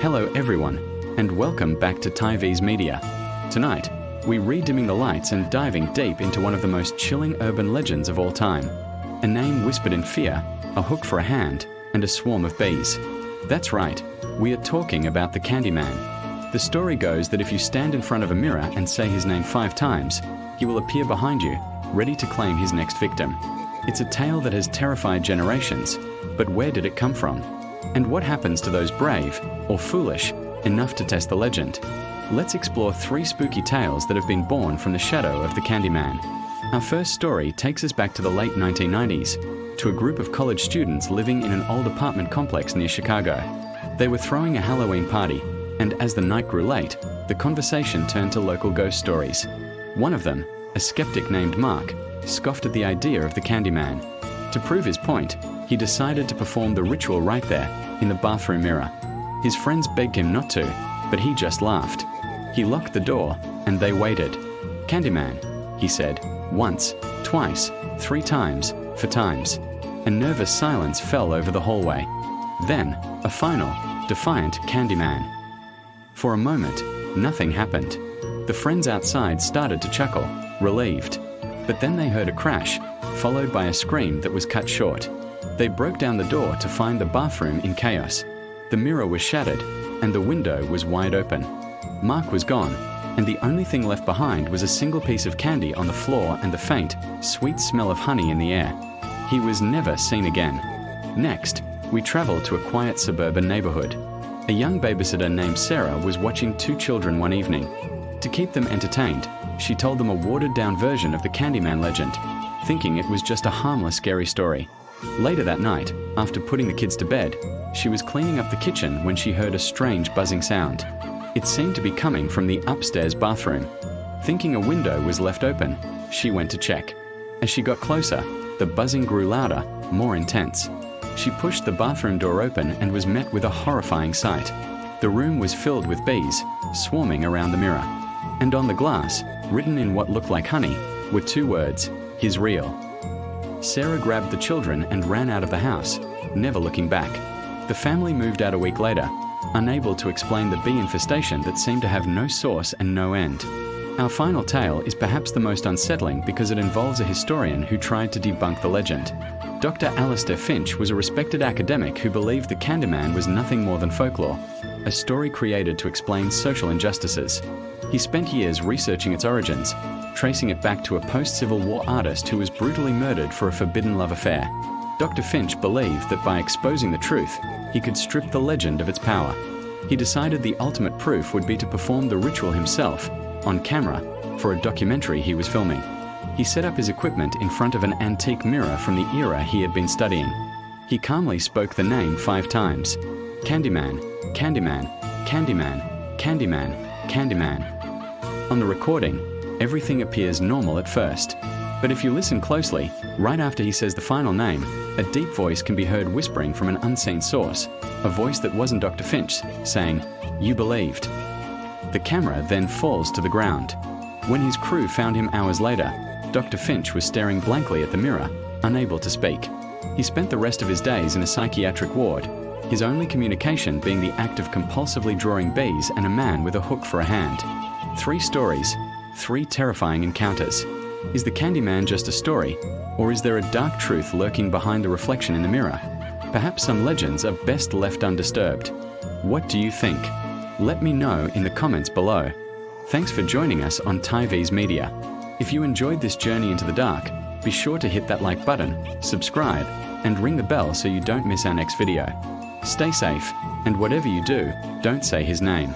Hello everyone, and welcome back to Thai V's Media. Tonight, we re-dimming the lights and diving deep into one of the most chilling urban legends of all time. A name whispered in fear, a hook for a hand, and a swarm of bees. That's right, we are talking about the Candyman. The story goes that if you stand in front of a mirror and say his name 5 times, he will appear behind you, ready to claim his next victim. It's a tale that has terrified generations, but where did it come from? And what happens to those brave, or foolish, enough to test the legend? Let's explore 3 spooky tales that have been born from the shadow of the Candyman. Our first story takes us back to the late 1990s, to a group of college students living in an old apartment complex near Chicago. They were throwing a Halloween party, and as the night grew late, the conversation turned to local ghost stories. One of them, a skeptic named Mark, scoffed at the idea of the Candyman. To prove his point, he decided to perform the ritual right there, in the bathroom mirror. His friends begged him not to, but he just laughed. He locked the door, and they waited. "Candyman," he said, once, twice, 3 times, 4 times. A nervous silence fell over the hallway. Then, a final, defiant Candyman. For a moment, nothing happened. The friends outside started to chuckle, relieved. But then they heard a crash, followed by a scream that was cut short. They broke down the door to find the bathroom in chaos. The mirror was shattered, and the window was wide open. Mark was gone, and the only thing left behind was a single piece of candy on the floor and the faint, sweet smell of honey in the air. He was never seen again. Next, we traveled to a quiet suburban neighborhood. A young babysitter named Sarah was watching 2 children one evening. To keep them entertained, she told them a watered-down version of the Candyman legend, thinking it was just a harmless, scary story. Later that night, after putting the kids to bed, she was cleaning up the kitchen when she heard a strange buzzing sound. It seemed to be coming from the upstairs bathroom. Thinking a window was left open, she went to check. As she got closer, the buzzing grew louder, more intense. She pushed the bathroom door open and was met with a horrifying sight. The room was filled with bees, swarming around the mirror. And on the glass, written in what looked like honey, were 2 words, "He's real." Sarah grabbed the children and ran out of the house, never looking back. The family moved out a week later, unable to explain the bee infestation that seemed to have no source and no end. Our final tale is perhaps the most unsettling because it involves a historian who tried to debunk the legend. Dr. Alistair Finch was a respected academic who believed the Candyman was nothing more than folklore, a story created to explain social injustices. He spent years researching its origins, tracing it back to a post-Civil War artist who was brutally murdered for a forbidden love affair. Dr. Finch believed that by exposing the truth, he could strip the legend of its power. He decided the ultimate proof would be to perform the ritual himself, on camera, for a documentary he was filming. He set up his equipment in front of an antique mirror from the era he had been studying. He calmly spoke the name 5 times. "Candyman, Candyman, Candyman, Candyman, Candyman." On the recording, everything appears normal at first. But if you listen closely, right after he says the final name, a deep voice can be heard whispering from an unseen source, a voice that wasn't Dr. Finch, saying, "You believed." The camera then falls to the ground. When his crew found him hours later, Dr. Finch was staring blankly at the mirror, unable to speak. He spent the rest of his days in a psychiatric ward, his only communication being the act of compulsively drawing bees and a man with a hook for a hand. 3 stories, 3 terrifying encounters. Is the Candyman just a story, or is there a dark truth lurking behind the reflection in the mirror? Perhaps some legends are best left undisturbed. What do you think? Let me know in the comments below. Thanks for joining us on Thai V's Media. If you enjoyed this journey into the dark, be sure to hit that like button, subscribe, and ring the bell so you don't miss our next video. Stay safe, and whatever you do, don't say his name.